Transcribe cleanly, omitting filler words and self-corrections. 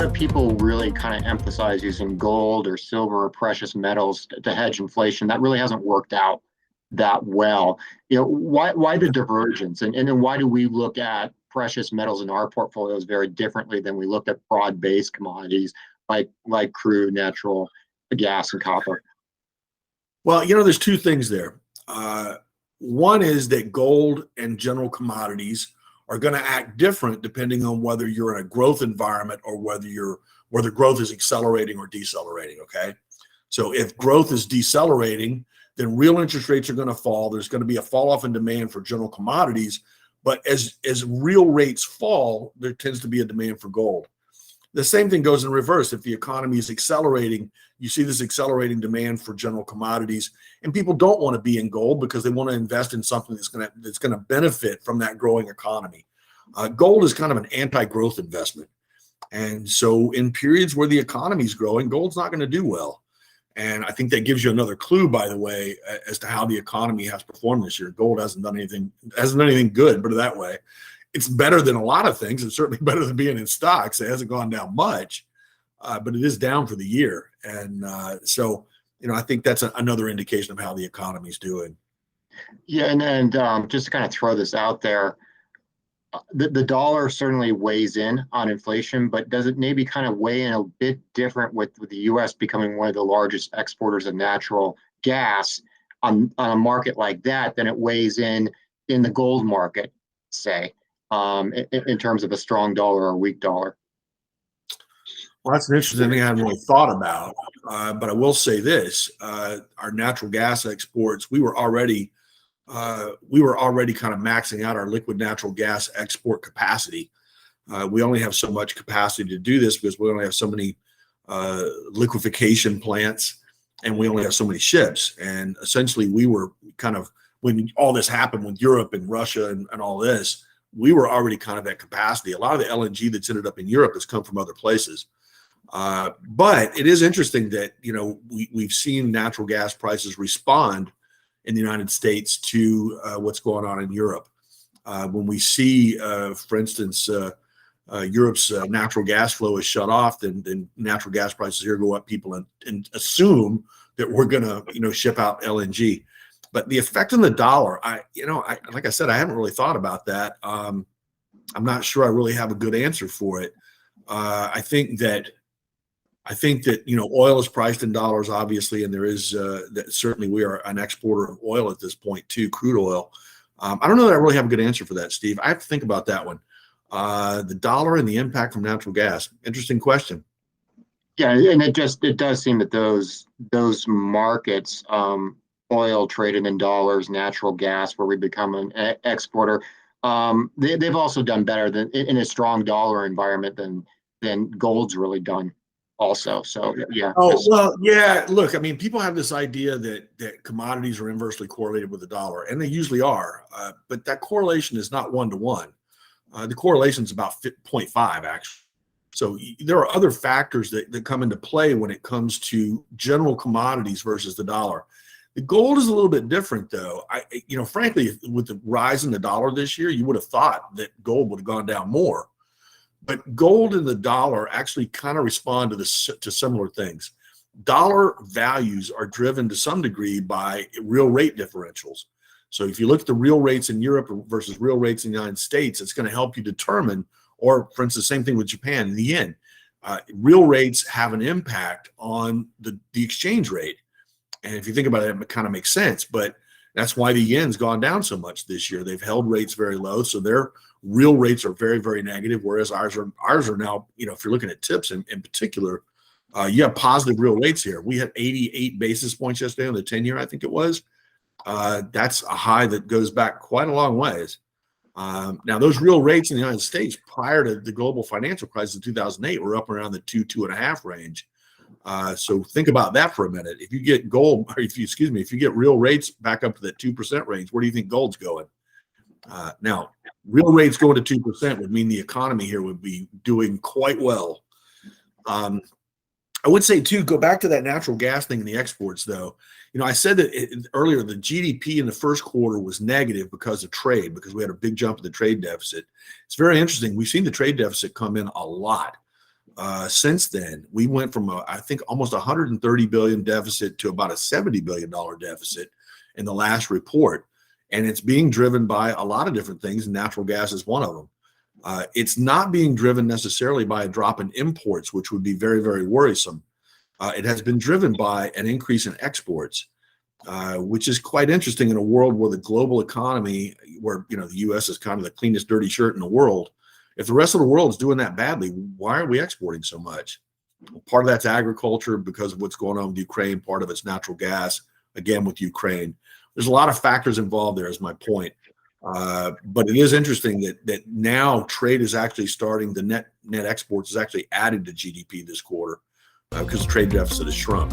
lot of people really kind of emphasize using gold or silver or precious metals to hedge inflation. That really hasn't worked out that well. Why the divergence, and then why do we look at precious metals in our portfolios very differently than we look at broad-based commodities like crude, natural gas, and copper? Well, there's two things there. One is that gold and general commodities are going to act different depending on whether you're in a growth environment or whether growth is accelerating or decelerating. Okay, so if growth is decelerating, then real interest rates are going to fall. There's going to be a fall off in demand for general commodities, but as real rates fall, there tends to be a demand for gold. The same thing goes in reverse. If the economy is accelerating, you see this accelerating demand for general commodities, and people don't want to be in gold because they want to invest in something that's going to benefit from that growing economy. Gold is kind of an anti-growth investment, and so in periods where the economy is growing, gold's not going to do well. And I think that gives you another clue, by the way, as to how the economy has performed this year. Gold hasn't done anything good, put it that way. It's better than a lot of things. It's certainly better than being in stocks. It hasn't gone down much, but it is down for the year. And so I think that's another indication of how the economy is doing. Yeah, and just to kind of throw this out there, the dollar certainly weighs in on inflation, but does it maybe kind of weigh in a bit different with the U.S. becoming one of the largest exporters of natural gas on a market like that than it weighs in the gold market, say? In terms of a strong dollar or a weak dollar? Well, that's an interesting thing I haven't really thought about. But I will say this: our natural gas exports, we were already kind of maxing out our liquid natural gas export capacity. We only have so much capacity to do this because we only have so many liquefaction plants, and we only have so many ships. And essentially, we were kind of, when all this happened with Europe and Russia and all this, we were already kind of at capacity. A lot of the LNG that's ended up in Europe has come from other places. But it is interesting that, we've seen natural gas prices respond in the United States to what's going on in Europe. When we see, for instance, Europe's natural gas flow is shut off, then natural gas prices here go up. People and assume that we're going to, ship out LNG. But the effect on the dollar, like I said, I haven't really thought about that. I'm not sure I really have a good answer for it. I think that oil is priced in dollars, obviously, and there is that certainly we are an exporter of oil at this point too, crude oil. I don't know that I really have a good answer for that, Steve. I have to think about that one. The dollar and the impact from natural gas. Interesting question. Yeah, and it does seem that those markets, oil traded in dollars, natural gas, where we become an exporter, they've also done better than in a strong dollar environment than gold's really done also. So yeah. Oh, well, yeah, look, I mean, people have this idea that commodities are inversely correlated with the dollar, and they usually are, but that correlation is not 1-to-1. The correlation is about 0.5 actually. So there are other factors that come into play when it comes to general commodities versus the dollar. The gold is a little bit different, though. Frankly, with the rise in the dollar this year, you would have thought that gold would have gone down more. But gold and the dollar actually kind of respond to similar things. Dollar values are driven to some degree by real rate differentials. So if you look at the real rates in Europe versus real rates in the United States, it's going to help you determine, or for instance, same thing with Japan and the yen. Real rates have an impact on the exchange rate. And if you think about it, it kind of makes sense. But that's why the yen's gone down so much this year. They've held rates very low, so their real rates are very, very negative, whereas ours are now, if you're looking at tips in particular, you have positive real rates here. We had 88 basis points yesterday on the 10-year, I think it was. That's a high that goes back quite a long ways. Now, those real rates in the United States prior to the global financial crisis in 2008 were up around the 2.5 range. So think about that for a minute. If you get if you get real rates back up to that 2% range, where do you think gold's going? Now, real rates going to 2% would mean the economy here would be doing quite well. I would say, too, go back to that natural gas thing in the exports, though. I said that earlier, the GDP in the first quarter was negative because of trade, because we had a big jump in the trade deficit. It's very interesting. We've seen the trade deficit come in a lot. Since then, we went from I think almost 130 billion deficit to about a $70 billion deficit in the last report, and it's being driven by a lot of different things. Natural gas is one of them. It's not being driven necessarily by a drop in imports, which would be very, very worrisome. It has been driven by an increase in exports, which is quite interesting in a world where the global economy, where the U.S. is kind of the cleanest dirty shirt in the world. If the rest of the world is doing that badly, why are we exporting so much? Part of that's agriculture because of what's going on with Ukraine. Part of it's natural gas, again, with Ukraine. There's a lot of factors involved there, is my point. But it is interesting that now trade is actually starting, the net exports is actually added to GDP this quarter because the trade deficit has shrunk.